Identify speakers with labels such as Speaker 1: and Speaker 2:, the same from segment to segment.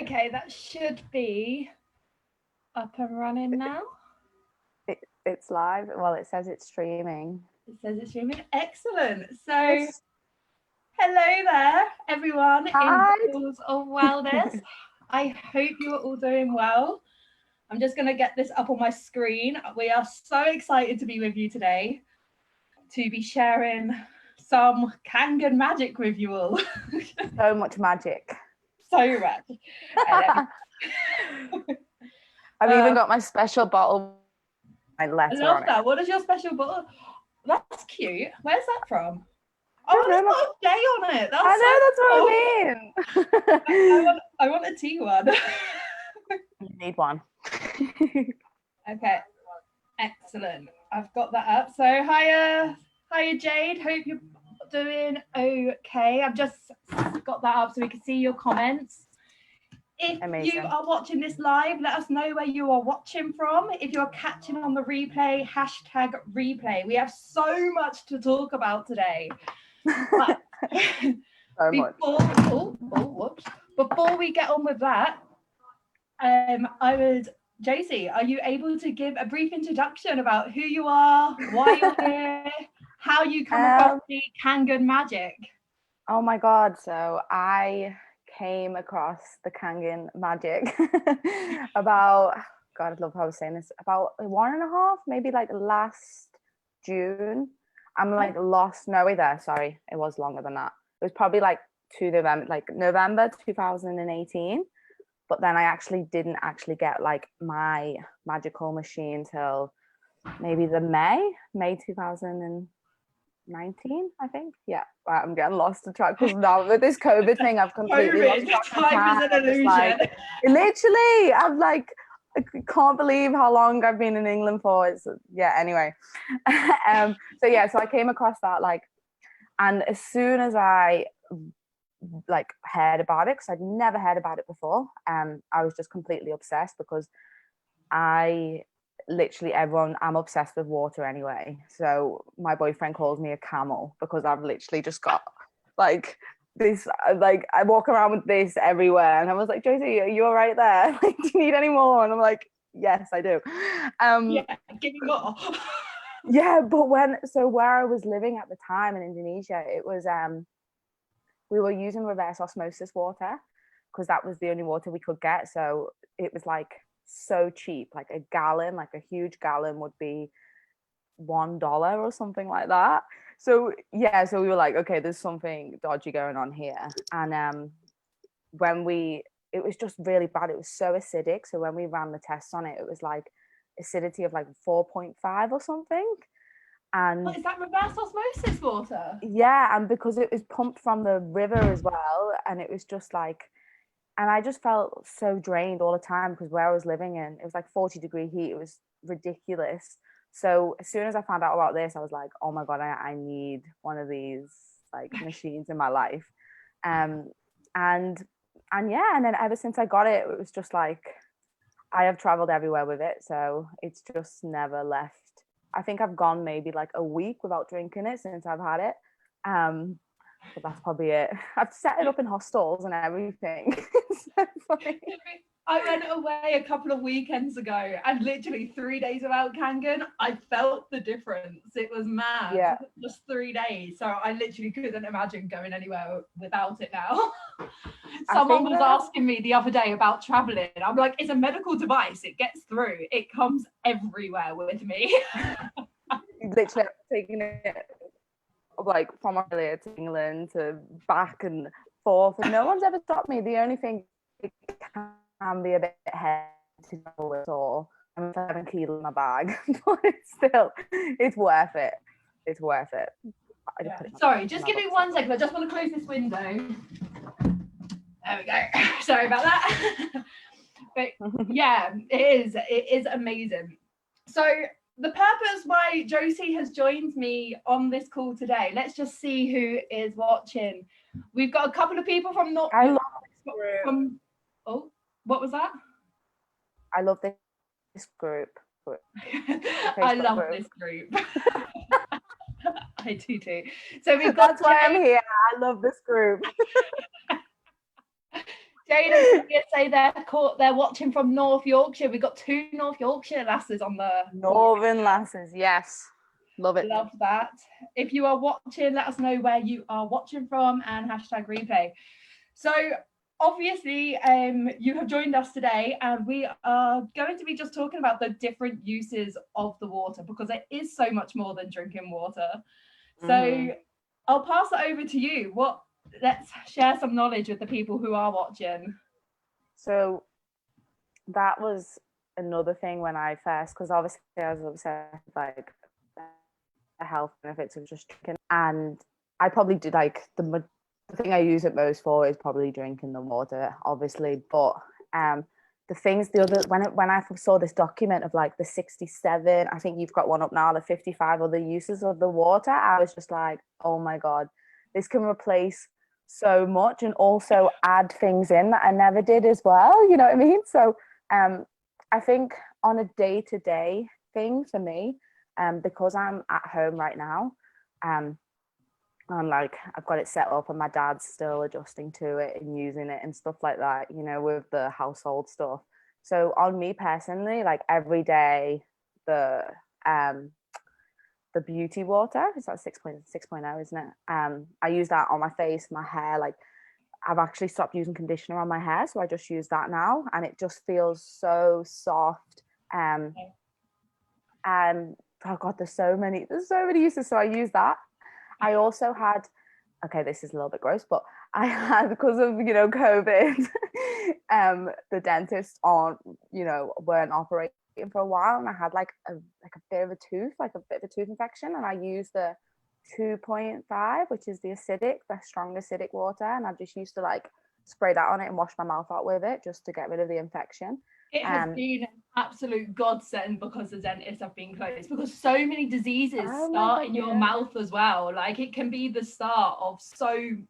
Speaker 1: Okay, that should be up and running now.
Speaker 2: It's live. Well, it says it's streaming.
Speaker 1: It says it's streaming. Excellent. So,
Speaker 2: Yes.
Speaker 1: hello there, everyone in
Speaker 2: Hi.
Speaker 1: Balls of Wellness. I hope you are all doing well. I'm just going to get this up on my screen. We are so excited to be with you today, to be sharing some Kangen magic with you all.
Speaker 2: So much magic.
Speaker 1: So much.
Speaker 2: I've even got my special bottle. My letter
Speaker 1: I love
Speaker 2: on
Speaker 1: that.
Speaker 2: it.
Speaker 1: What is your special bottle? That's cute. Where's that from? Oh, it's got a day on it. That's
Speaker 2: I know, that's what I mean.
Speaker 1: I want a tea one.
Speaker 2: You need one.
Speaker 1: Okay, excellent. I've got that up. So hiya Jade. Hope you're doing okay. I've just got that up so we can see your comments. If
Speaker 2: Amazing.
Speaker 1: you are watching this live, let us know where you are watching from. If you're catching on the replay, #replay. We have so much to talk about today. But
Speaker 2: So much.
Speaker 1: Before we get on with that, Josie, are you able to give a brief introduction about who you are, why you're here, how you come across the Kangen magic?
Speaker 2: Oh my God. So I came across the Kangen magic about, God, I love how I was saying this, about 1.5, maybe like last June. I'm like lost. No, wait there. Sorry. It was longer than that. It was probably like November 2018. But then I actually didn't get like my magical machine till maybe the May 2019, I think. Yeah, I'm getting lost in track because now with this COVID thing, I've completely lost track.
Speaker 1: Time is an illusion.
Speaker 2: Like, literally, I'm like, I can't believe how long I've been in England for. It's, yeah, anyway. So I came across that, like, and as soon as I like heard about it, because I'd never heard about it before, I was just completely obsessed because I'm obsessed with water anyway. So my boyfriend calls me a camel because I've literally just got like this, like I walk around with this everywhere. And I was like, Josie, are you all right there? Like, do you need any more? And I'm like, yes, I do.
Speaker 1: Yeah, give me more.
Speaker 2: Yeah, but where I was living at the time in Indonesia, it was we were using reverse osmosis water because that was the only water we could get. So it was like so cheap, like a gallon, like a huge gallon would be $1 or something like that. So yeah, so we were like, okay, there's something dodgy going on here. And it was just really bad. It was so acidic. So when we ran the tests on it, it was like acidity of like 4.5 or something. And
Speaker 1: is that reverse osmosis water?
Speaker 2: Yeah, and because it was pumped from the river as well, and it was just like, and I just felt so drained all the time because where I was living in, it was like 40-degree heat. It was ridiculous. So as soon as I found out about this, I was like, oh my God, I need one of these like machines in my life. And yeah, and then ever since I got it, it was just like I have traveled everywhere with it. So it's just never left. I think I've gone maybe like a week without drinking it since I've had it. But that's probably it. I've set it up in hostels and everything. So funny.
Speaker 1: I went away a couple of weekends ago and literally 3 days without Kangen, I felt the difference. It was mad.
Speaker 2: Yeah.
Speaker 1: Just 3 days. So I literally couldn't imagine going anywhere without it now. Someone was asking me the other day about traveling. I'm like, it's a medical device. It gets through. It comes everywhere with me.
Speaker 2: Literally taking it like from Australia to England to back and forth, and no one's ever stopped me. The only thing, it can be a bit heavy to travel with, or I'm 7 kilos in my bag, but it's worth it. It's worth it.
Speaker 1: Yeah. Sorry, just give me 1 second. I just want to close this window. There we go. Sorry about that. But yeah, it is amazing. So the purpose why Josie has joined me on this call today, let's just see who is watching. We've got a couple of people from North.
Speaker 2: I love this group.
Speaker 1: Oh, what was that?
Speaker 2: I love this group.
Speaker 1: I love this group. I do too. So we've got
Speaker 2: That's why I'm here. I love this group.
Speaker 1: Jane and Sophia say they're watching from North Yorkshire. We've got 2 North Yorkshire lasses on the
Speaker 2: Northern lasses, yes. Love it.
Speaker 1: Love that. If you are watching, let us know where you are watching from and hashtag replay. So obviously, you have joined us today, and we are going to be just talking about the different uses of the water, because it is so much more than drinking water. So I'll pass it over to you. Let's share some knowledge with the people who are watching.
Speaker 2: So that was another thing when I first, because obviously I was obsessed with like the health benefits of just drinking, and I probably do like the thing I use it most for is probably drinking the water, obviously. But when I saw this document of like the 67, I think you've got one up now, the 55 other uses of the water, I was just like, oh my god, this can replace so much and also add things in that I never did as well, you know what I mean? So I think on a day-to-day thing for me, because I'm at home right now, I'm like, I've got it set up and my dad's still adjusting to it and using it and stuff like that, you know, with the household stuff. So on me personally, like every day, the beauty water, it's like 6.0, isn't it? I use that on my face, my hair. Like I've actually stopped using conditioner on my hair, so I just use that now, and it just feels so soft. And oh god, there's so many uses. So I use that. I also had, okay, this is a little bit gross, but I had, because of, you know, COVID, the dentists weren't operating for a while, and I had like a bit of a tooth infection, and I used the 2.5, which is the strong acidic water, and I just used to like spray that on it and wash my mouth out with it just to get rid of the infection.
Speaker 1: It has been an absolute godsend because the dentists have been closed, because so many diseases start in your mouth as well. Like it can be the start of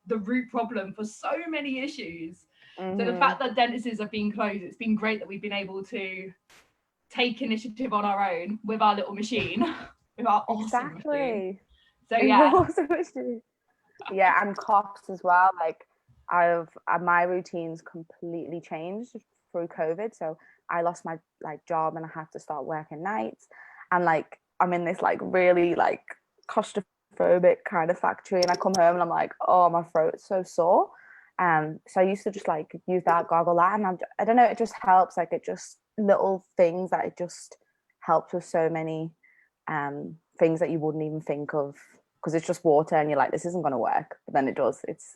Speaker 1: the root problem for so many issues. So the fact that dentists have been closed, it's been great that we've been able to take initiative on our own with our little machine, with our awesome machine. So
Speaker 2: yeah, and coughs as well. Like my routines completely changed through COVID. So I lost my like job and I had to start working nights, and like I'm in this like really like claustrophobic kind of factory, and I come home and I'm like, oh, my throat's so sore. So I used to just like use that, gargle that, and I don't know, it just helps. Like it just little things that it just helps with so many things that you wouldn't even think of, because it's just water and you're like, this isn't going to work, but then it does. It's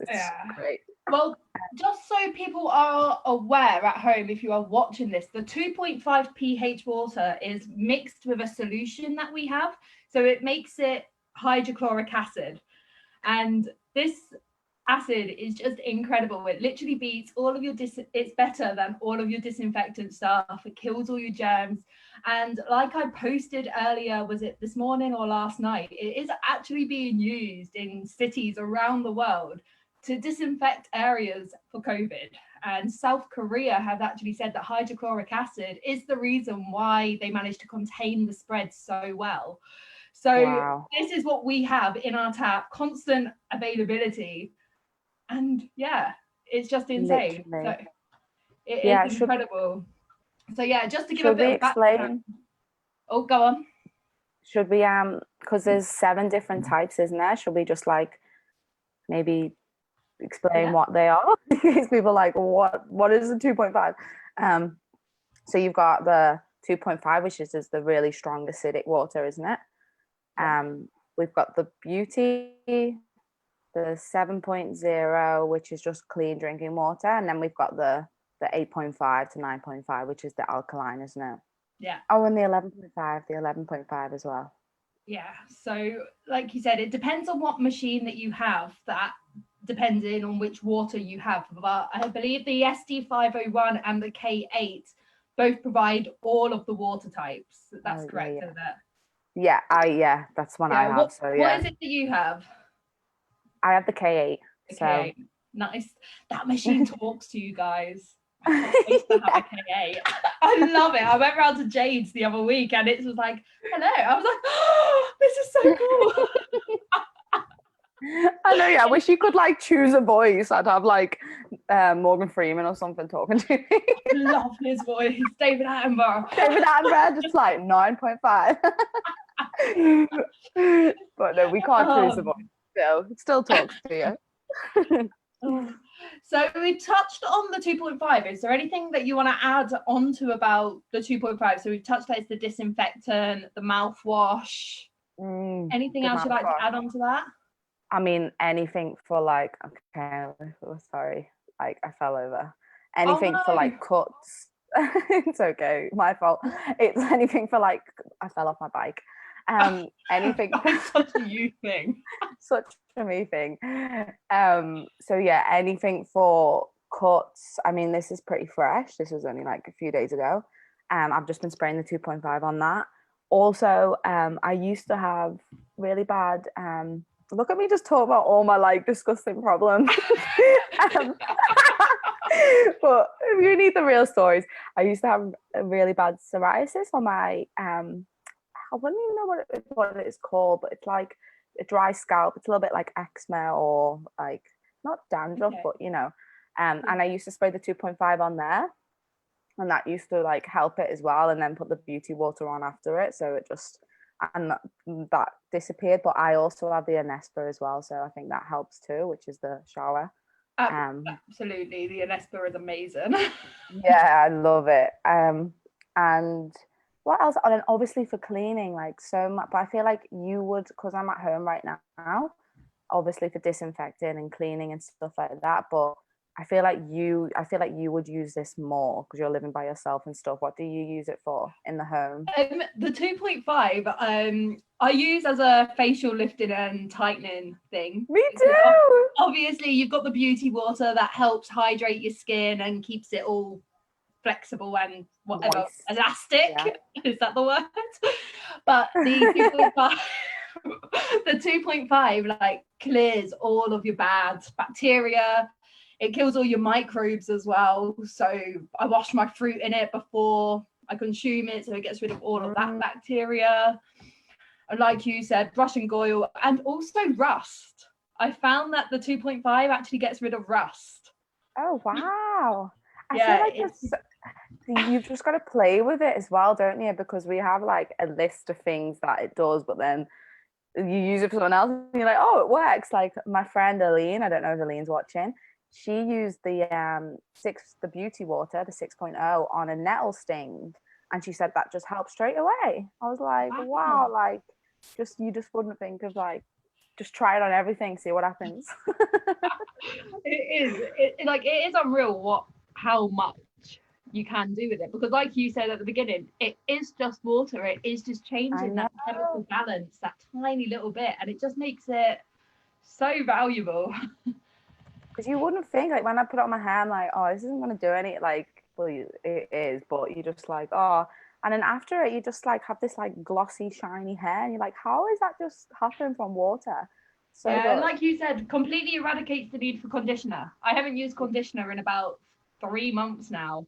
Speaker 2: great.
Speaker 1: Well, just so people are aware at home, if you are watching this, the 2.5 pH water is mixed with a solution that we have, so it makes it hydrochloric acid, and this acid is just incredible. It literally beats all of your it's better than all of your disinfectant stuff. It kills all your germs, and like I posted earlier, was it this morning or last night, it is actually being used in cities around the world to disinfect areas for COVID. And South Korea have actually said that hydrochloric acid is the reason why they managed to contain the spread so well. So This is what we have in our tap, constant availability. And yeah, it's just insane. So it is incredible. So yeah, just to give a bit of background. Oh, go on.
Speaker 2: Should we because there's 7 different types, isn't there? Should we just like maybe explain what they are? Because people are like, what is the 2.5? So you've got the 2.5, which is the really strong acidic water, isn't it? We've got the beauty, the 7.0, which is just clean drinking water, and then we've got the 8.5 to 9.5, which is the alkaline, isn't it?
Speaker 1: Yeah.
Speaker 2: Oh, and the 11.5 as well.
Speaker 1: Yeah. So like you said, it depends on what machine that you have, that depending on which water you have. But I believe the SD501 and the K8 both provide all of the water types. That's correct, isn't it?
Speaker 2: Yeah, that's one I have. What
Speaker 1: is it that you have?
Speaker 2: I have the K8.
Speaker 1: K8. Nice. That machine talks to you guys. I used to have a K8. I love it. I went round to Jade's the other week and it was like, hello. I was like, oh, this is so cool.
Speaker 2: I know, yeah. I wish you could like choose a voice. I'd have like Morgan Freeman or something talking to me.
Speaker 1: Love his voice. David Attenborough.
Speaker 2: David Attenborough, just like 9.5. But no, we can't choose the voice. It still talks to you.
Speaker 1: So we touched on the 2.5. Is there anything that you want to add on to about the 2.5? So we've touched that it's the disinfectant, the mouthwash. Anything else you'd like to add on to that?
Speaker 2: I mean, anything for like, okay, sorry, like I fell over. Anything for like cuts. It's okay, my fault. It's anything for like, I fell off my bike. Anything.
Speaker 1: That's such a you thing.
Speaker 2: Such a me thing. So yeah, anything for cuts. I mean, this is pretty fresh. This was only like a few days ago. I've just been spraying the 2.5 on that. Also, I used to have really bad look at me just talk about all my like disgusting problems. But if you need the real stories, I used to have a really bad psoriasis on my I wouldn't even know what it's called, but it's like a dry scalp. It's a little bit like eczema or like not dandruff, but you know. And I used to spray the 2.5 on there, and that used to like help it as well, and then put the beauty water on after it, so it just that disappeared. But I also have the Anespa as well, so I think that helps too, which is the shower.
Speaker 1: Absolutely, the Anespa is amazing.
Speaker 2: Yeah, I love it. And what else? And then obviously for cleaning, like so much. But I feel like you would, because I'm at home right now, obviously for disinfecting and cleaning and stuff like that. But I feel like you would use this more because you're living by yourself and stuff. What do you use it for in the home?
Speaker 1: The 2.5, I use as a facial lifting and tightening thing.
Speaker 2: Me too.
Speaker 1: Obviously, you've got the beauty water that helps hydrate your skin and keeps it all flexible and whatever, elastic. Yeah. Is that the word? But the 2.5, the 2.5 like clears all of your bad bacteria. It kills all your microbes as well. So I wash my fruit in it before I consume it, so it gets rid of all of that bacteria. And like you said, brush and oil, and also rust. I found that the 2.5 actually gets rid of rust.
Speaker 2: Oh, wow. I feel like you've just got to play with it as well, don't you? Because we have like a list of things that it does, but then you use it for someone else and you're like, oh, it works. Like my friend Aline, I don't know if Aline's watching, she used the beauty water, the 6.0 on a nettle sting, and she said that just helped straight away. I was like, wow, like you just wouldn't think of like, just try it on everything, see what happens.
Speaker 1: It is unreal how much you can do with it, because like you said at the beginning, it is just water. It is just changing that chemical balance, that tiny little bit, and it just makes it so valuable.
Speaker 2: Because you wouldn't think, like when I put it on my hair, I'm like, oh, this isn't going to do any, like, well, it is, but you just like, oh, and then after it, you just like have this like glossy, shiny hair, and you're like, how is that just happening from water? So
Speaker 1: yeah, and like you said, completely eradicates the need for conditioner. I haven't used conditioner in about 3 months now.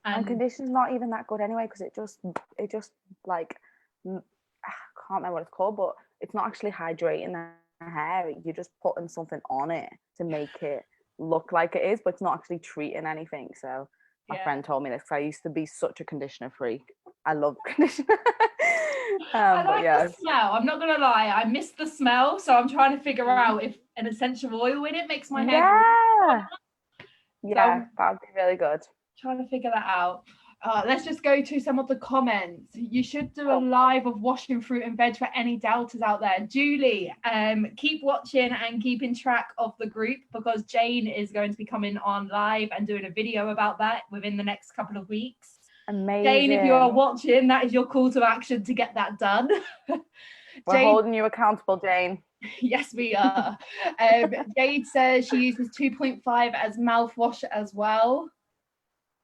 Speaker 2: And conditioner's not even that good anyway, because it just like, I can't remember what it's called, but it's not actually hydrating the hair. You're just putting something on it to make it look like it is, but it's not actually treating anything. So my friend told me this, because I used to be such a conditioner freak. I love conditioner.
Speaker 1: I like the smell. I'm not gonna lie, I miss the smell, so I'm trying to figure out if an essential oil in it makes my hair
Speaker 2: that would be really good.
Speaker 1: Trying to figure that out. Let's just go to some of the comments. You should do a live of washing fruit and veg for any doubters out there. Julie, keep watching and keeping track of the group, because Jane is going to be coming on live and doing a video about that within the next couple of weeks.
Speaker 2: Amazing.
Speaker 1: Jane, if you are watching, that is your call to action to get that done.
Speaker 2: We're holding you accountable, Jane.
Speaker 1: Yes, we are. Jade says she uses 2.5 as mouthwash as well.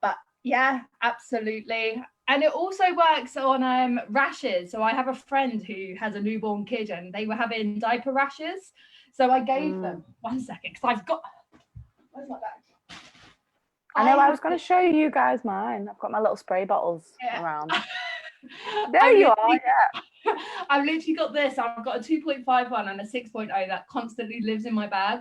Speaker 1: But yeah, absolutely. And it also works on rashes. So I have a friend who has a newborn kid, and they were having diaper rashes. So I gave them 1 second, because I've got, where's my bag?
Speaker 2: I know, I was going to show you guys mine. I've got my little spray bottles around. There you are, yeah.
Speaker 1: I've literally got this. I've got a 2.5 one and a 6.0 that constantly lives in my bag.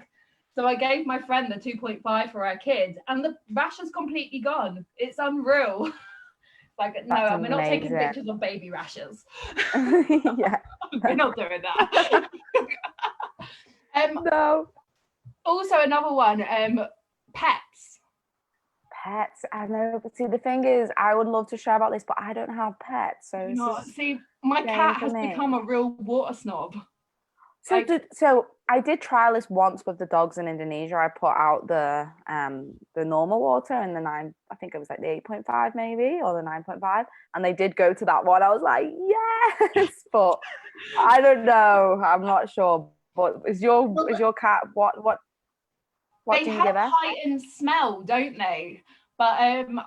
Speaker 1: So I gave my friend the 2.5 for our kids, and the rash is completely gone. It's unreal. Like,
Speaker 2: That's
Speaker 1: no, we're not taking
Speaker 2: amazing.
Speaker 1: pictures of baby rashes.
Speaker 2: Yeah.
Speaker 1: We're not doing that.
Speaker 2: No.
Speaker 1: Also, another one, pets.
Speaker 2: Pets, I know, but see, the thing is, I would love to share about this, but I don't have pets, so
Speaker 1: You
Speaker 2: this
Speaker 1: know,
Speaker 2: is
Speaker 1: see, my
Speaker 2: shame
Speaker 1: cat
Speaker 2: for
Speaker 1: has
Speaker 2: me.
Speaker 1: become a real water snob.
Speaker 2: So, so I did try this once with the dogs in Indonesia. I put out the normal water and the I think it was like the 8.5 maybe, or the 9.5, and they did go to that one. I was like, yes, but I don't know. I'm not sure. But is your cat what
Speaker 1: they
Speaker 2: do you
Speaker 1: have
Speaker 2: give her?
Speaker 1: heightened smell, don't they? But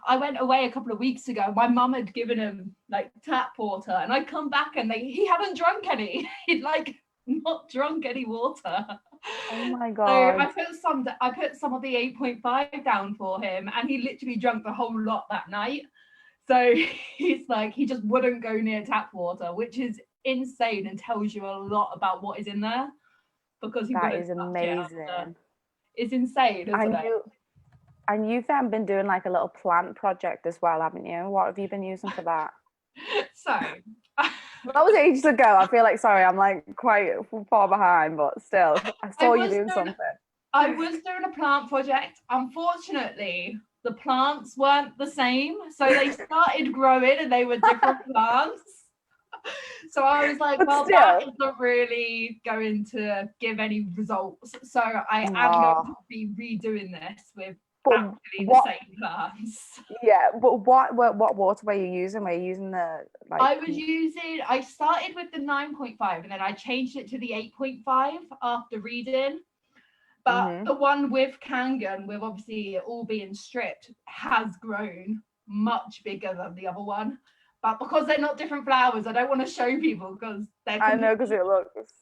Speaker 1: I went away a couple of weeks ago. My mum had given him like tap water, and I come back and he hadn't drunk any. He'd like not drunk any water.
Speaker 2: Oh my
Speaker 1: So
Speaker 2: god!
Speaker 1: I put some of the 8.5 down for him, and he literally drank the whole lot that night. So he's like, he just wouldn't go near tap water, which is insane and tells you a lot about what is in there, because he
Speaker 2: That
Speaker 1: wouldn't
Speaker 2: is
Speaker 1: touch it after.
Speaker 2: amazing.
Speaker 1: It's insane, isn't it?
Speaker 2: And you've been doing like a little plant project as well, haven't you? What have you been using for that?
Speaker 1: So
Speaker 2: That was ages ago. I feel like, sorry, I'm like quite far behind, but still, I saw you doing something.
Speaker 1: I was doing a plant project. Unfortunately, the plants weren't the same. So they started growing and they were different plants. So I was like, well, that isn't really going to give any results. So I am going to be redoing this with actually the same plants.
Speaker 2: Yeah, but what water were you using? Were you using the like?
Speaker 1: I started with the 9.5 and then I changed it to the 8.5 after reading. But the one with Kangen, with obviously it all being stripped, has grown much bigger than the other one. But because they're not different flowers, I don't want to show people because they're.
Speaker 2: I know, because it looks.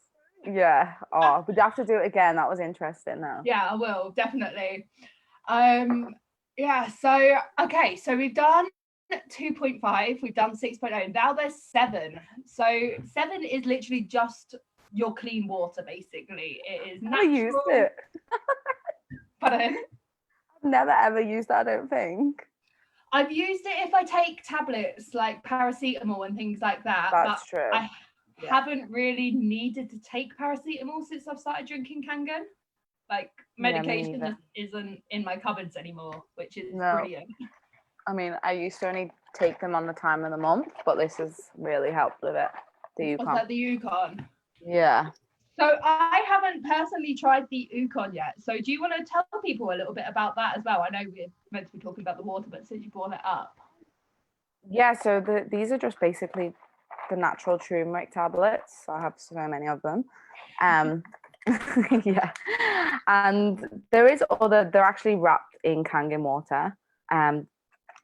Speaker 2: Yeah. Oh, but you have to do it again. That was interesting, though.
Speaker 1: Yeah, I will definitely. Yeah. So okay. So we've done 2.5. We've done 6.0. Now there's 7. So 7 is literally just your clean water, basically. It is natural.
Speaker 2: I used it.
Speaker 1: Pardon?
Speaker 2: I've never ever used that, I don't think.
Speaker 1: I've used it if I take tablets like paracetamol and things like that.
Speaker 2: That's true.
Speaker 1: I haven't really needed to take paracetamol since I've started drinking Kangen. Like medication just isn't in my cupboards anymore, which is brilliant.
Speaker 2: I mean, I used to only take them on the time of the month, but this has really helped with it. The Yukon.
Speaker 1: Was that the Yukon?
Speaker 2: Yeah.
Speaker 1: So I haven't personally tried the Yukon yet. So do you want to tell people a little bit about that as well? I know we're meant to be talking about the water, but since you brought it up.
Speaker 2: Yeah, so these are just basically the natural turmeric tablets. I have so many of them. Yeah. And there is they're actually wrapped in Kangen water,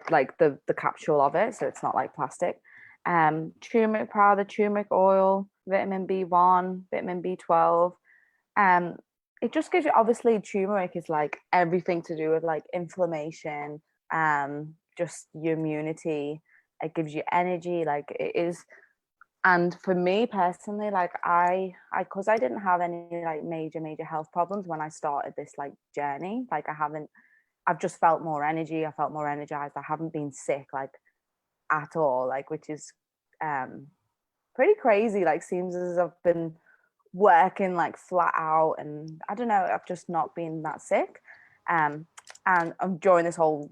Speaker 2: like the capsule of it, so it's not like plastic. Turmeric powder, turmeric oil, vitamin B1, vitamin B12. It just gives you, obviously turmeric is like everything to do with like inflammation, just your immunity. It gives you energy, like it is. And for me personally, like because I didn't have any like major health problems when I started this like journey. Like I've just felt more energy. I felt more energized. I haven't been sick like at all, like, which is pretty crazy. Like, seems as I've been working like flat out, and I don't know, I've just not been that sick. And I'm during this whole,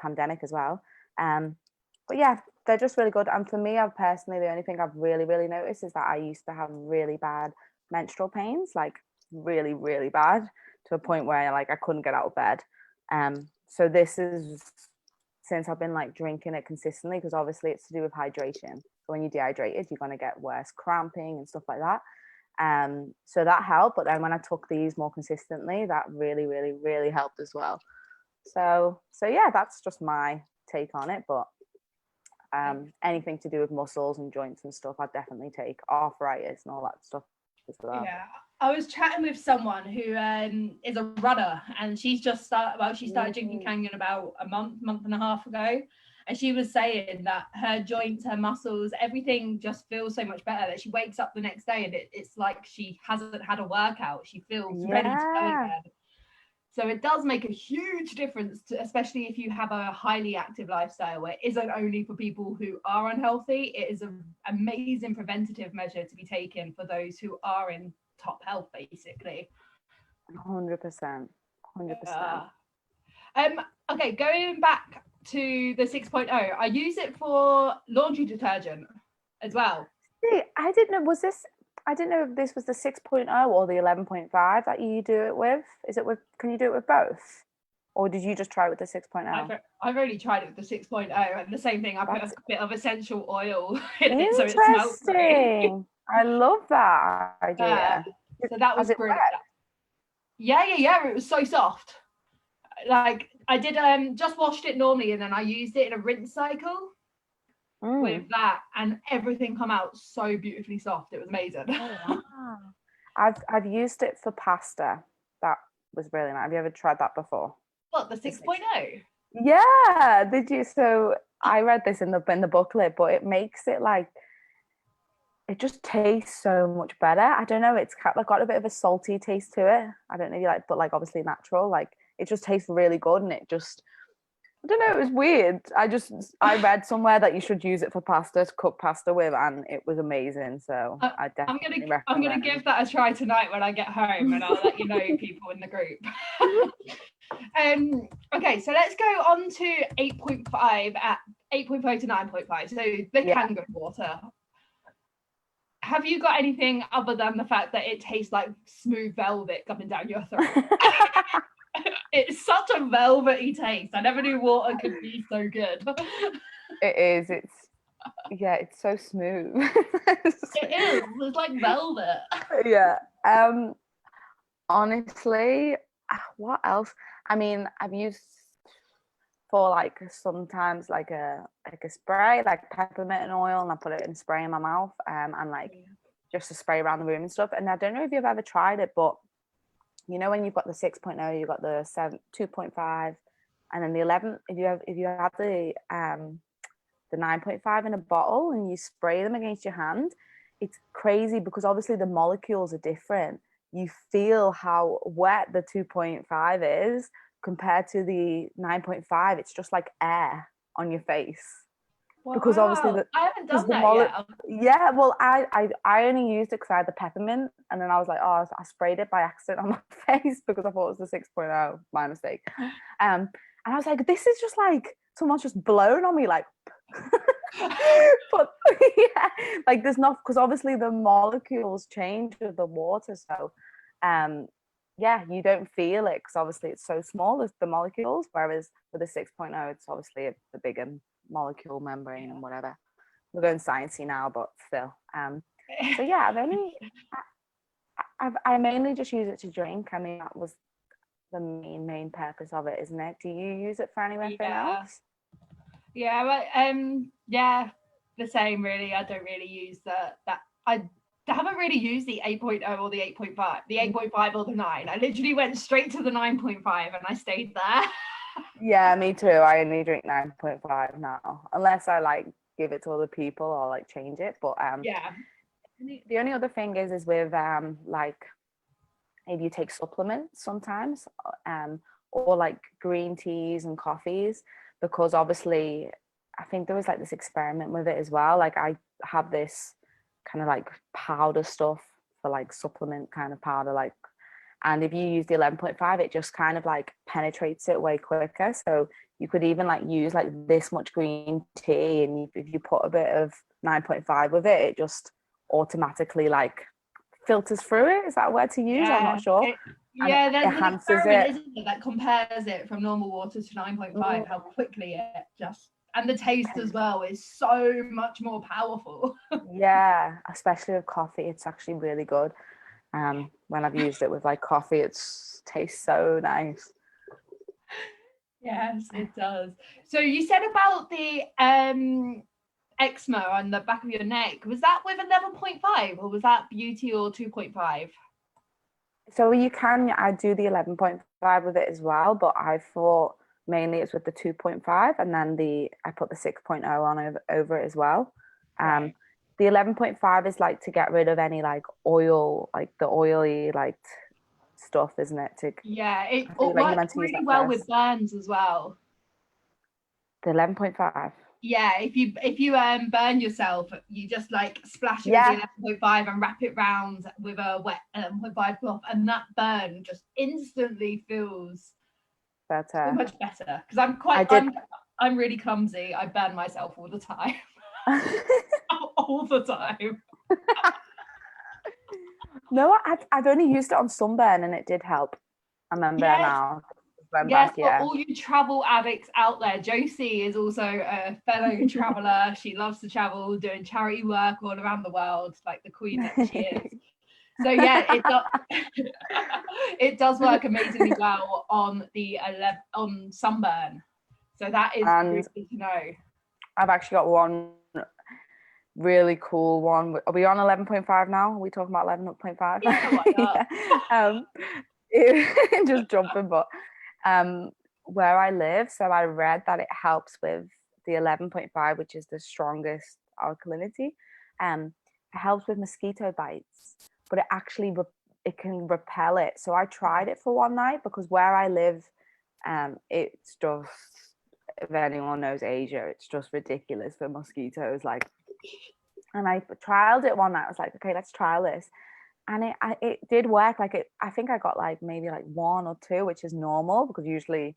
Speaker 2: pandemic as well. But yeah, they're just really good. And for me, I've personally, the only thing I've really noticed is that I used to have really bad menstrual pains, like really bad, to a point where like I couldn't get out of bed. So this is, since I've been like drinking it consistently, because obviously it's to do with hydration. So when you're dehydrated, you're going to get worse cramping and stuff like that. So that helped. But then when I took these more consistently, that really helped as well. So yeah, that's just my take on it. But anything to do with muscles and joints and stuff, I definitely take. Arthritis and all that stuff as well.
Speaker 1: Yeah, I was chatting with someone who is a runner, and she's just started drinking Kangen about a month and a half ago, and she was saying that her joints, her muscles, everything just feels so much better, that she wakes up the next day and it's like she hasn't had a workout. She feels ready to go again. So it does make a huge difference, especially if you have a highly active lifestyle where it isn't only for people who are unhealthy. It is an amazing preventative measure to be taken for those who are in top health, basically.
Speaker 2: 100%. 100%.
Speaker 1: Okay, going back to the 6.0, I use it for laundry detergent as well.
Speaker 2: See, I didn't know if this was the 6.0 or the 11.5 that you do it with. Can you do it with both? Or did you just try it with the 6.0?
Speaker 1: I've only tried it with the 6.0, and the same thing, I put a bit of essential oil in it
Speaker 2: so it smells great. I love that idea.
Speaker 1: So that was great. Yeah, it was so soft. Like, I did just washed it normally, and then I used it in a rinse cycle with that, and everything come out so beautifully soft. It was amazing.
Speaker 2: Oh, wow. I've used it for pasta. That was really nice. Have you ever tried that before?
Speaker 1: What, the 6.0?
Speaker 2: Yeah, did you? So I read this in the booklet, but it makes it like, it just tastes so much better. I don't know, it's got a bit of a salty taste to it. I don't know if you like, but like obviously natural, like it just tastes really good, and it just, I don't know, it was weird. I read somewhere that you should use it for pasta, to cook pasta with, and it was amazing. So I definitely recommend.
Speaker 1: I'm gonna give that a try tonight when I get home, and I'll let you know, people in the group. Okay, so let's go on to 8.5 at 8.5 to 9.5. So the Kangen water. Have you got anything other than the fact that it tastes like smooth velvet coming down your throat? It's such a velvety taste. I never knew water could be so good.
Speaker 2: It is. It's so smooth.
Speaker 1: It is. It's like velvet.
Speaker 2: Yeah. Honestly, what else? I mean, I've used for like sometimes like a spray, like peppermint oil, and I put it in spray in my mouth, and like just to spray around the room and stuff. And I don't know if you've ever tried it, but you know, when you've got the 6.0, you've got the 2.5, and then the 11. If you have the 9.5 in a bottle and you spray them against your hand, it's crazy because obviously the molecules are different. You feel how wet the 2.5 is compared to the 9.5. It's just like air on your face. Wow. Because obviously
Speaker 1: I haven't done that yet.
Speaker 2: Yeah, well, I only used it because I had the peppermint, and then I was like, oh, I sprayed it by accident on my face because I thought it was the 6.0, my mistake. And I was like, this is just like someone's just blown on me, like. But yeah, like there's not, because obviously the molecules change with the water, so yeah, you don't feel it because obviously it's so small, the molecules, whereas with the 6.0 it's obviously the bigger molecule membrane and whatever. We're going sciencey now, but still. So yeah, I mainly just use it to drink. I mean, that was the main purpose of it, isn't it? Do you use it for anything else?
Speaker 1: Yeah, but yeah, the same really. I don't really use that. I haven't really used the 8.0 or the 8.5, the 8.5 or the 9. I literally went straight to the 9.5 and I stayed there.
Speaker 2: Yeah, me too. I only drink 9.5 now, unless I like give it to other people or like change it. But
Speaker 1: yeah,
Speaker 2: the only other thing is with like maybe you take supplements sometimes, or like green teas and coffees, because obviously I think there was like this experiment with it as well. Like I have this kind of like powder stuff for like supplement kind of powder, like, and if you use the 11.5, it just kind of like penetrates it way quicker. So you could even like use like this much green tea, and if you put a bit of 9.5 with it, it just automatically like filters through it. Is that a word to use? I'm not sure.
Speaker 1: There's an experiment, isn't it, that compares it from normal water to 9.5, how quickly it just, and the taste as well is so much more powerful.
Speaker 2: Yeah, especially with coffee, it's actually really good. When I've used it with like coffee, it tastes so nice.
Speaker 1: Yes, it does. So you said about the eczema on the back of your neck. Was that with 11.5 or was that beauty or 2.5?
Speaker 2: So I do the 11.5 with it as well, but I thought mainly it's with the 2.5, and then I put the 6.0 on over it as well.
Speaker 1: Right.
Speaker 2: The 11.5 is like to get rid of any like oil, like the oily like stuff, isn't it?
Speaker 1: Yeah,
Speaker 2: I
Speaker 1: it
Speaker 2: feel like you're
Speaker 1: works
Speaker 2: meant to use
Speaker 1: really
Speaker 2: that
Speaker 1: well with
Speaker 2: first.
Speaker 1: burns as well.
Speaker 2: The 11.5.
Speaker 1: Yeah, if you burn yourself, you just like splash it with the
Speaker 2: Yeah,
Speaker 1: 11.5 and wrap it round with a wet with cloth, and that burn just instantly feels so
Speaker 2: better.
Speaker 1: much better. Because
Speaker 2: I did.
Speaker 1: I'm really clumsy. I burn myself all the time. All the time.
Speaker 2: No, I've only used it on sunburn and it did help. I remember
Speaker 1: Yes,
Speaker 2: now. Went
Speaker 1: yes,
Speaker 2: back,
Speaker 1: for
Speaker 2: yeah.
Speaker 1: all you travel addicts out there, Josie is also a fellow traveler. She loves to travel, doing charity work all around the world, like the queen that she is. So yeah, it does work amazingly well on on sunburn. So that is really
Speaker 2: And
Speaker 1: good to know.
Speaker 2: I've actually got one really cool one. Are we on 11.5 now? Are we talking about 11.5?
Speaker 1: Yeah, why not?
Speaker 2: Just jumping, but where I live, so I read that it helps with the 11.5, which is the strongest alkalinity. It helps with mosquito bites, but it actually it can repel it. So I tried it for one night because where I live, it's just, if anyone knows Asia, it's just ridiculous for mosquitoes. Like, and I trialed it one night. I was like, okay, let's try this, and it did work. Like I think I got like maybe like one or two, which is normal because usually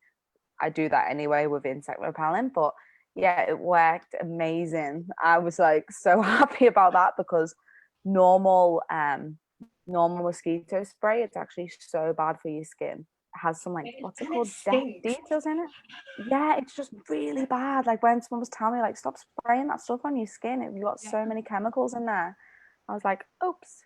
Speaker 2: I do that anyway with insect repellent. But yeah, it worked amazing. I was like so happy about that because normal normal mosquito spray, it's actually so bad for your skin. It has some like, what's it
Speaker 1: And it
Speaker 2: called, death
Speaker 1: stinks.
Speaker 2: details in it. Yeah, it's just really bad. Like when someone was telling me like stop spraying that stuff on your skin, you've got
Speaker 1: Yeah.
Speaker 2: so many chemicals in there. I was like, oops.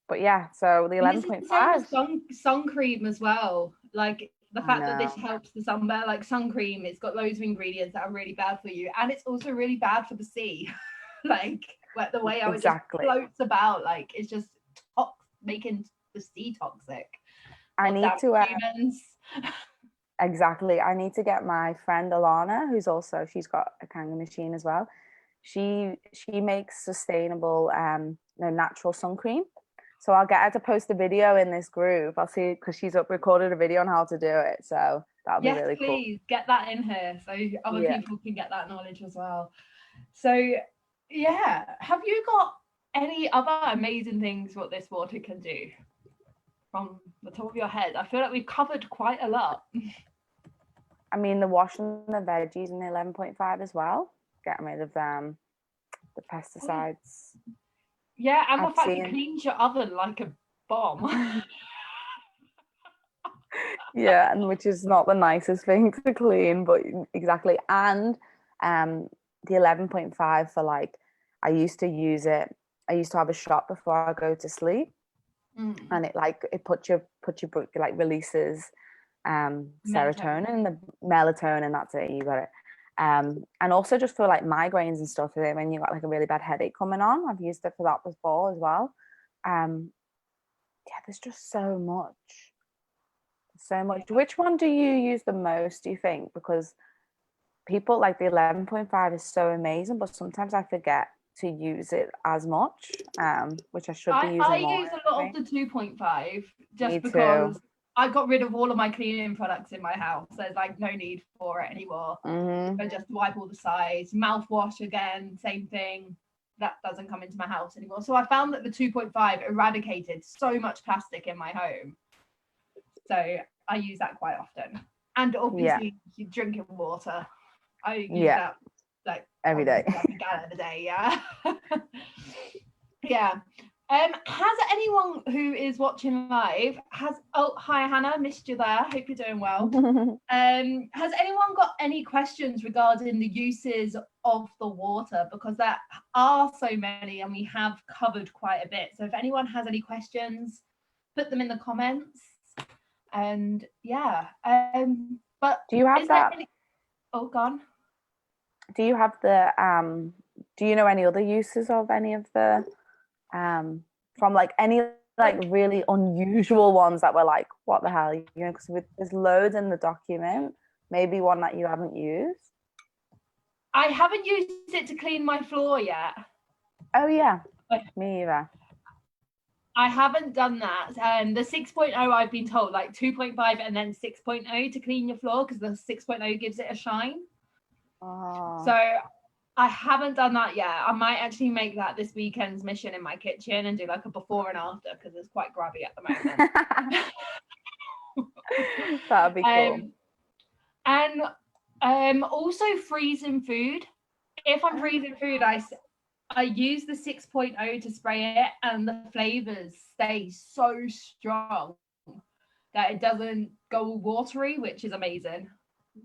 Speaker 2: But yeah, so the
Speaker 1: And this is the same with
Speaker 2: 11.5.
Speaker 1: sun cream as well. Like the
Speaker 2: I
Speaker 1: fact that this
Speaker 2: know.
Speaker 1: helps the sunburn, like sun cream, it's got loads of ingredients that are really bad for you, and it's also really bad for the sea. Like the way how it just
Speaker 2: Exactly.
Speaker 1: floats about, like it's just making the sea toxic.
Speaker 2: I
Speaker 1: Not
Speaker 2: need
Speaker 1: down
Speaker 2: to
Speaker 1: humans.
Speaker 2: exactly. I need to get my friend Alana, who's also, she's got a Kangen machine as well. She makes sustainable natural sun cream. So I'll get her to post a video in this group. I'll see, because she's recorded a video on how to do it. So that'll be
Speaker 1: Yes,
Speaker 2: really cool.
Speaker 1: please get that in here so other
Speaker 2: Yeah.
Speaker 1: people can get that knowledge as well. So yeah, have you got any other amazing things what this water can do from the top of your head? I feel like we've covered quite a lot.
Speaker 2: I mean, the washing the veggies in the 11.5 as well, getting rid of the pesticides.
Speaker 1: Yeah, and the
Speaker 2: I've
Speaker 1: fact it
Speaker 2: seen.
Speaker 1: cleans your oven like a bomb.
Speaker 2: Yeah, and which is not the nicest thing to clean, but exactly. And the 11.5 for like, I used to use it. I used to have a shot before I go to sleep, and it puts your like releases
Speaker 1: Melatonin.
Speaker 2: serotonin, the melatonin. That's it. You got it. And also just for like migraines and stuff, when you got like a really bad headache coming on, I've used it for that before as well. Yeah, there's just so much. So much. Which one do you use the most, do you think? Because people like the 11.5 is so amazing, but sometimes I forget to use it as much, which I should be
Speaker 1: I
Speaker 2: using more.
Speaker 1: use a lot of the 2.5
Speaker 2: Me
Speaker 1: just
Speaker 2: too.
Speaker 1: because I got rid of all of my cleaning products in my house. There's like no need for it anymore. I just wipe all the sides. Mouthwash again, same thing. That doesn't come into my house anymore. So I found that the 2.5 eradicated so much plastic in my home. So I use that quite often. And obviously drinking water. I use that like
Speaker 2: every day.
Speaker 1: like a gallon a day, yeah. Yeah. Has anyone who is watching live hi Hannah, missed you there. Hope you're doing well. Has anyone got any questions regarding the uses of the water? Because there are so many and we have covered quite a bit. So if anyone has any questions, put them in the comments. And yeah. But
Speaker 2: do you have that?
Speaker 1: Oh, gone.
Speaker 2: Do you have the do you know any other uses of any of the from like any like really unusual ones that were like, what the hell, because there's loads in the document, Maybe one that you haven't used.
Speaker 1: I haven't used it to clean my floor yet.
Speaker 2: Oh yeah, me either.
Speaker 1: I haven't done that. The 6.0 I've been told, like 2.5 and then 6.0 to clean your floor, because the 6.0 gives it a shine.
Speaker 2: Oh.
Speaker 1: So I haven't done that yet. I might actually make that this weekend's mission in my kitchen and do like a before and after, because it's quite grubby at the moment.
Speaker 2: That'd be cool.
Speaker 1: And also freezing food. If I'm freezing food, I use the 6.0 to spray it, and the flavors stay so strong that it doesn't go watery, which is amazing.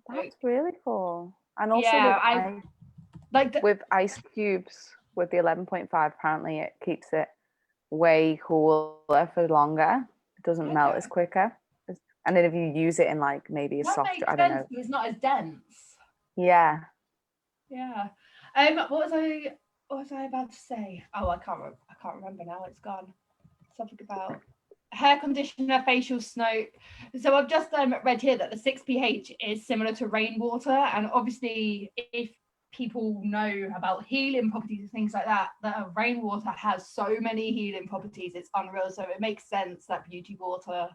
Speaker 2: That's really cool. And also with ice cubes with the 11.5, apparently it keeps it way cooler for longer. It doesn't melt as quicker. And then if you use it in like maybe a softer, I don't know.
Speaker 1: It's not as dense.
Speaker 2: Yeah.
Speaker 1: Yeah. What was I about to say? Oh, I can't remember now. It's gone. Something about hair conditioner, facial snow. So I've just read here that the 6 pH is similar to rainwater, and obviously if people know about healing properties and things like that, rainwater has so many healing properties, it's unreal. So it makes sense that beauty water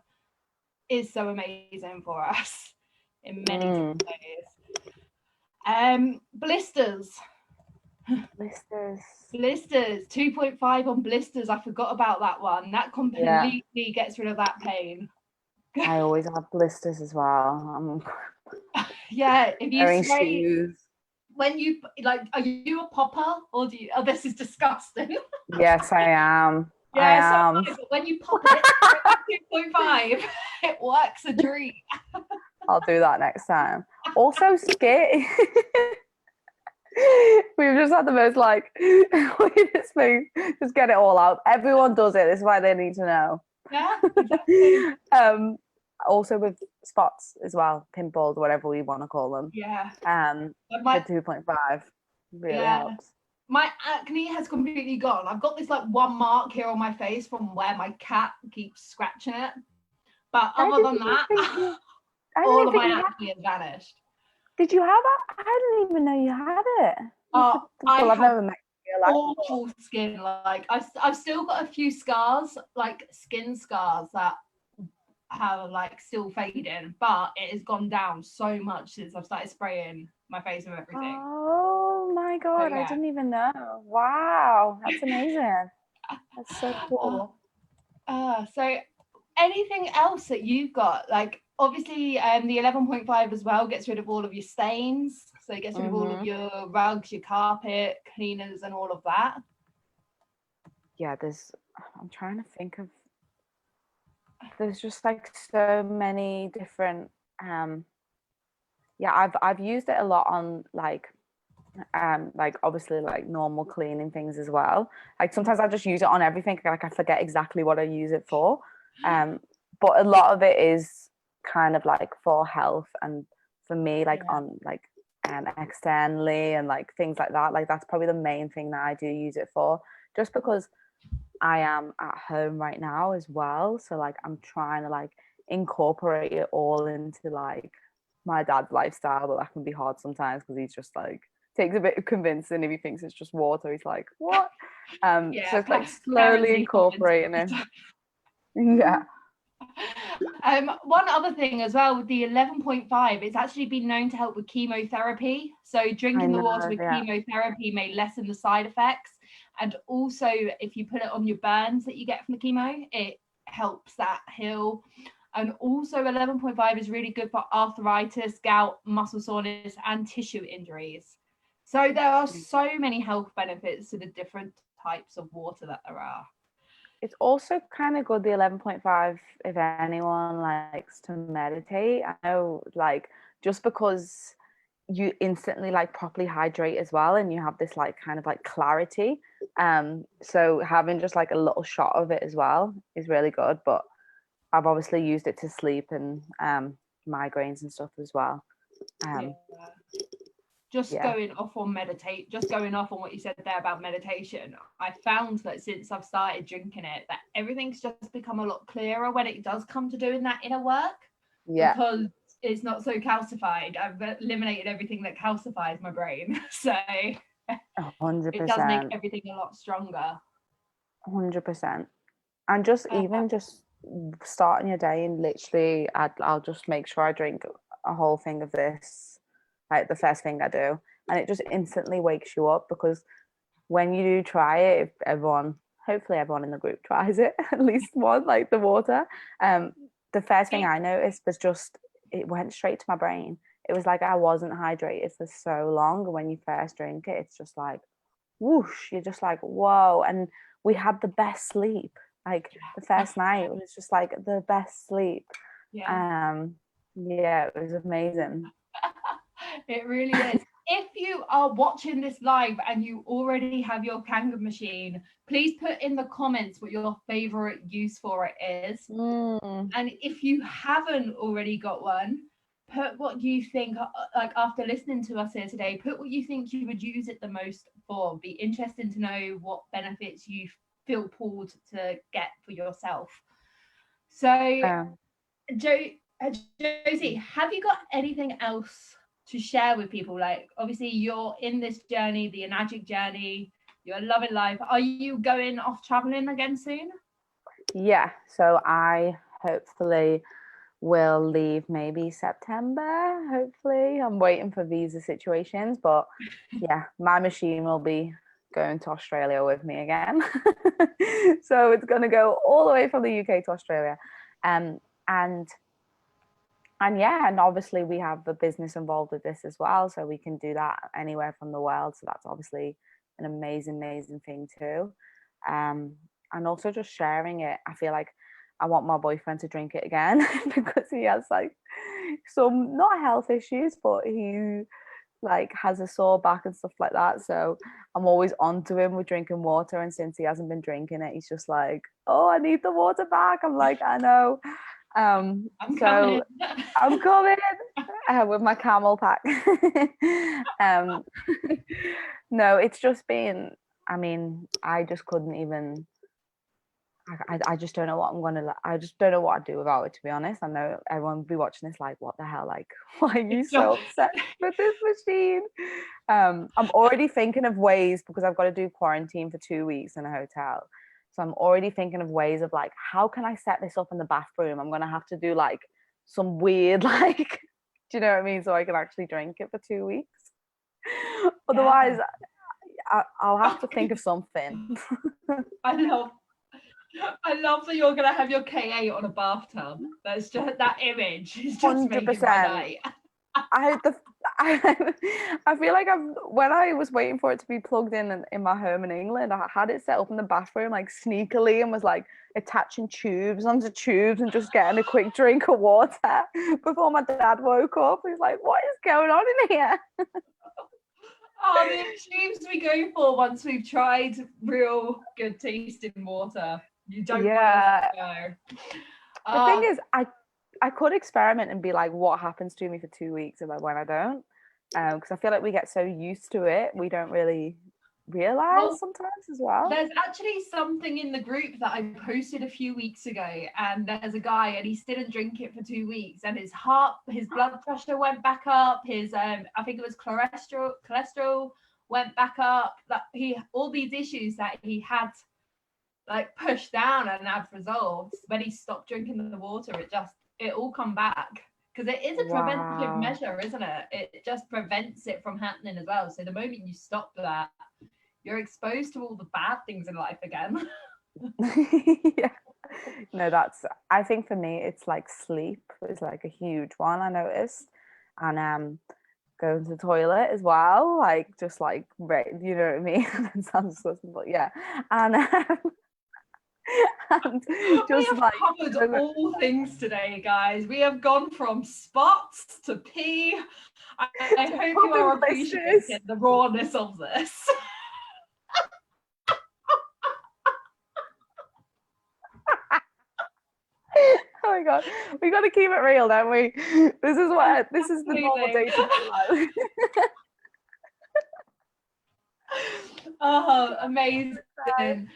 Speaker 1: is so amazing for us in many different ways. Blisters. Blisters, 2.5 on blisters. I forgot about that one. That completely gets rid of that pain.
Speaker 2: I always have blisters as well.
Speaker 1: Yeah, if you spray
Speaker 2: shoes.
Speaker 1: When you like, are you a popper or do you? Oh, this is disgusting.
Speaker 2: Yes, I am.
Speaker 1: Yeah, I am. So when you pop it, 2.5, it works a dream.
Speaker 2: I'll do that next time. Also, skin. We've just had the most like weirdest thing. Just get it all out. Everyone does it. This is why they need to know.
Speaker 1: Yeah, exactly.
Speaker 2: Also with spots as well, pimples, whatever we want to call them.
Speaker 1: Yeah.
Speaker 2: The 2.5 really helps.
Speaker 1: My acne has completely gone. I've got this like one mark here on my face from where my cat keeps scratching it. But other than that, all of my acne has vanished.
Speaker 2: Did you have that? I didn't even know you had it.
Speaker 1: I have awful skin. Like I've still got a few scars, like skin scars that have like still fading, but it has gone down so much since I've started spraying my face with everything.
Speaker 2: Oh my god, I didn't even know. Wow, that's amazing. That's so cool.
Speaker 1: So anything else that you've got? Like obviously the 11.5 as well gets rid of all of your stains, so it gets rid of all of your rugs, your carpet cleaners and all of that.
Speaker 2: Yeah, I'm trying to think of, there's just like so many different I've used it a lot on like obviously like normal cleaning things as well. Like sometimes I just use it on everything, like I forget exactly what I use it for, but a lot of it is kind of like for health and for me like on like externally and like things like that. Like that's probably the main thing that I do use it for, just because I am at home right now as well, so like I'm trying to like incorporate it all into like my dad's lifestyle, but that can be hard sometimes because he's just like takes a bit of convincing. If he thinks it's just water, he's like, what? So it's like slowly incorporating it. Yeah.
Speaker 1: One other thing as well with the 11.5, it's actually been known to help with chemotherapy. So drinking the water with chemotherapy may lessen the side effects, and also if you put it on your burns that you get from the chemo, it helps that heal. And also 11.5 is really good for arthritis, gout, muscle soreness, and tissue injuries. So there are so many health benefits to the different types of water that there are.
Speaker 2: It's also kind of good, the 11.5, if anyone likes to meditate. I know, like, just because you instantly like properly hydrate as well, and you have this like kind of like clarity. So having just like a little shot of it as well is really good. But I've obviously used it to sleep and migraines and stuff as well.
Speaker 1: Going off on what you said there about meditation, I found that since I've started drinking it, that everything's just become a lot clearer when it does come to doing that inner work. Because it's not so calcified. I've eliminated everything that calcifies my brain. So
Speaker 2: 100%.
Speaker 1: it does make everything a lot stronger.
Speaker 2: 100%. And just even just starting your day, and literally I'll just make sure I drink a whole thing of this, like the first thing I do, and it just instantly wakes you up. Because when you do try it, if hopefully everyone in the group tries it at least one, like the water, the first thing I noticed was just it went straight to my brain. It was like I wasn't hydrated for so long. When you first drink it, it's just like whoosh, you're just like whoa. And we had the best sleep. Like the first night, it was just like the best sleep. Yeah, it was amazing.
Speaker 1: It really is. If you are watching this live and you already have your Kangen machine, please put in the comments what your favorite use for it is. And if you haven't already got one, put what you think, like after listening to us here today, put what you think you would use it the most for. Be interested to know what benefits you feel pulled to get for yourself. So Josie, have you got anything else to share with people? Like obviously you're in this journey, the Enagic journey, you're loving life. Are you going off traveling again soon?
Speaker 2: Yeah, so I hopefully will leave maybe September. Hopefully, I'm waiting for visa situations, but yeah, my machine will be going to Australia with me again. So it's going to go all the way from the UK to Australia. And yeah, and obviously we have the business involved with this as well, so we can do that anywhere from the world. So that's obviously an amazing thing too. And also just sharing it. I feel like I want my boyfriend to drink it again because he has like some not health issues, but he like has a sore back and stuff like that. So I'm always on to him with drinking water, and since he hasn't been drinking it, he's just like, oh, I need the water back. I'm like, I know. I'm coming with my camel pack. No, it's just been, I mean, I just couldn't even, I just don't know what I just don't know what I'd do without it, to be honest. I know everyone will be watching this like, what the hell, like, why are you so upset with this machine? I'm already thinking of ways, because I've got to do quarantine for 2 weeks in a hotel. So I'm already thinking of ways of like, how can I set this up in the bathroom? I'm going to have to do like some weird, like, do you know what I mean? So I can actually drink it for 2 weeks. Otherwise, I'll have to think of something.
Speaker 1: I love that you're going to have your K8 on a bathtub. That's just, that image is just 100%. Making my night.
Speaker 2: I feel like when I was waiting for it to be plugged in my home in England, I had it set up in the bathroom like sneakily, and was like attaching tubes onto tubes and just getting a quick drink of water before my dad woke up. He's like, what is going on in here?
Speaker 1: Oh, the tubes we go for once we've tried real good tasting water. You don't want to go.
Speaker 2: The thing is, I could experiment and be like, what happens to me for 2 weeks when I don't? Because I feel like we get so used to it, we don't really realize sometimes as well.
Speaker 1: There's actually something in the group that I posted a few weeks ago, and there's a guy and he didn't drink it for 2 weeks, and his blood pressure went back up, his I think it was cholesterol went back up, that all these issues that he had like pushed down and have resolved when he stopped drinking the water. It all come back, because it is a preventative measure, isn't it? It just prevents it from happening as well. So the moment you stop that, you're exposed to all the bad things in life again.
Speaker 2: Yeah. No, I think for me, it's like sleep is like a huge one, I noticed. And going to the toilet as well, like just like, you know what I mean? It sounds disgusting, but yeah. And
Speaker 1: just we have covered all things today, guys. We have gone from spots to pee. I hope you are appreciating the rawness of this.
Speaker 2: Oh my god, we got to keep it real, don't we? This is the normal day to life.
Speaker 1: Oh, amazing.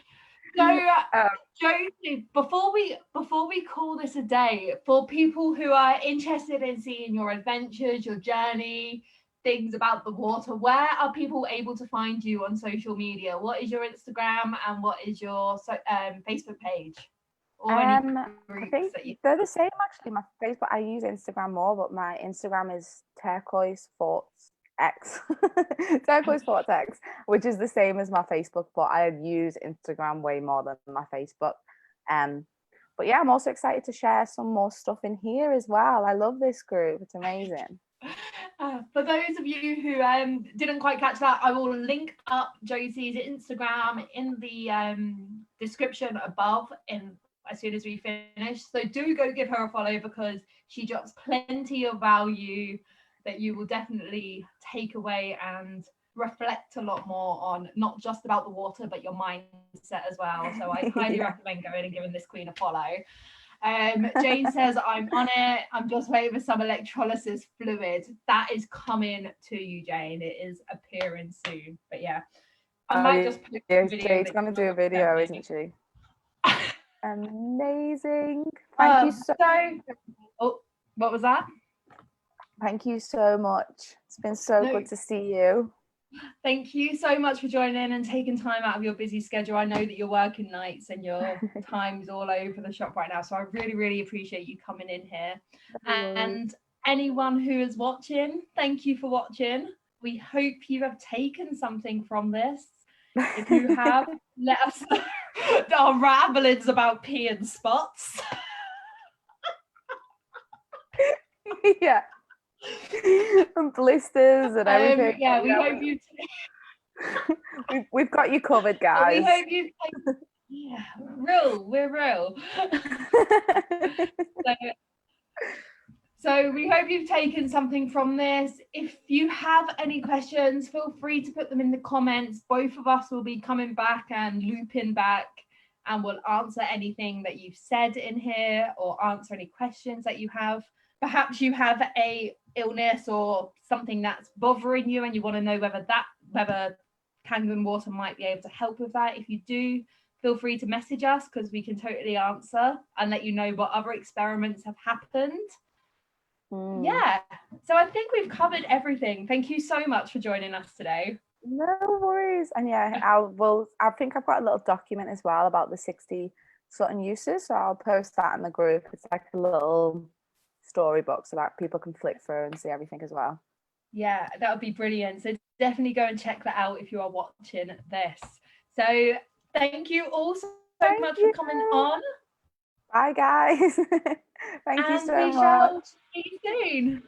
Speaker 1: So, Josie, before we call this a day, for people who are interested in seeing your adventures, your journey, things about the water, where are people able to find you on social media? What is your Instagram and what is your Facebook page? Or any
Speaker 2: I think they're the same actually. My Facebook, I use Instagram more, but my Instagram is turquoise forts X, turquoise forts X, which is the same as my Facebook, but I use Instagram way more than my Facebook. But yeah, I'm also excited to share some more stuff in here as well. I love this group; it's amazing.
Speaker 1: For those of you who didn't quite catch that, I will link up Josie's Instagram in the description above as soon as we finish. So do go give her a follow because she drops plenty of value that you will definitely take away and reflect a lot more on, not just about the water, but your mindset as well. So I highly recommend going and giving this queen a follow. Jane says, I'm on it. I'm just waiting for some electrolysis fluid. That is coming to you, Jane. It is appearing soon. But yeah, I might just put a video.
Speaker 2: Jane's going to do a video, isn't she? Amazing. Thank you so much.
Speaker 1: Oh, what was that?
Speaker 2: Thank you so much. It's been so good to see you.
Speaker 1: Thank you so much for joining and taking time out of your busy schedule. I know that you're working nights and your time's all over the shop right now. So I really, really appreciate you coming in here. And anyone who is watching, thank you for watching. We hope you have taken something from this. If you have, let us know. Our ramblings about peeing spots.
Speaker 2: Yeah. From blisters and everything.
Speaker 1: Yeah, we hope you
Speaker 2: we've got you covered, guys.
Speaker 1: We hope you we're real. So we hope you've taken something from this. If you have any questions, feel free to put them in the comments. Both of us will be coming back and looping back and we'll answer anything that you've said in here or answer any questions that you have. Perhaps you have a illness or something that's bothering you and you want to know whether Kangen Water might be able to help with that. If you do, feel free to message us because we can totally answer and let you know what other experiments have happened. Yeah, so I think we've covered everything. Thank you so much for joining us today.
Speaker 2: No worries. And yeah, I think I've got a little document as well about the 60 Sutton uses, so I'll post that in the group. It's like a little storybook so that people can flick through and see everything as well.
Speaker 1: Yeah, that would be brilliant. So definitely go and check that out if you are watching this. So thank you all so much for coming on.
Speaker 2: Bye guys. Thank you so much.
Speaker 1: And we shall see you soon.